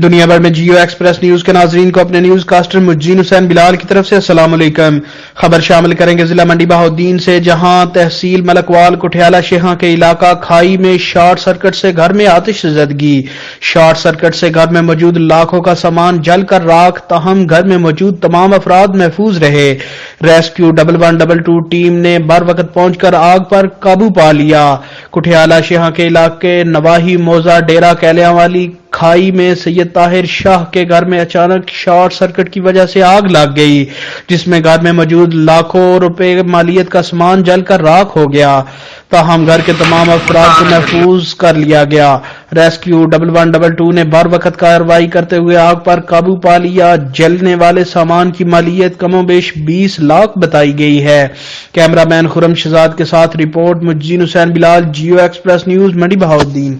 دنیا بھر میں جیو ایکسپریس نیوز کے ناظرین کو اپنے نیوز کاسٹر مجین حسین بلال کی طرف سے السلام علیکم۔ خبر شامل کریں گے ضلع منڈی بہاؤالدین سے، جہاں تحصیل ملکوال کٹھیالہ شیخاں کے علاقہ کھائی میں شارٹ سرکٹ سے گھر میں آتش زدگی۔ شارٹ سرکٹ سے گھر میں موجود لاکھوں کا سامان جل کر راکھ، تاہم گھر میں موجود تمام افراد محفوظ رہے۔ ریسکیو 1112 ٹیم نے بر وقت پہنچ کر آگ پر قابو پا لیا۔ کٹھیالہ شیخاں کے علاقے نواحی موزہ ڈیرہ کیلیاں والی کھائی میں سید طاہر شاہ کے گھر میں اچانک شارٹ سرکٹ کی وجہ سے آگ لگ گئی، جس میں گھر میں موجود لاکھوں روپے مالیت کا سامان جل کر راکھ ہو گیا، تاہم گھر کے تمام افراد کو محفوظ کر لیا گیا۔ ریسکیو 1112 نے بر وقت کارروائی کرتے ہوئے آگ پر قابو پا لیا۔ جلنے والے سامان کی مالیت کم و بیش 20 لاکھ بتائی گئی ہے۔ کیمرہ مین خرم شہزاد کے ساتھ رپورٹ مجین حسین بلال، جیو ایکسپریس نیوز، منڈی بہاؤالدین۔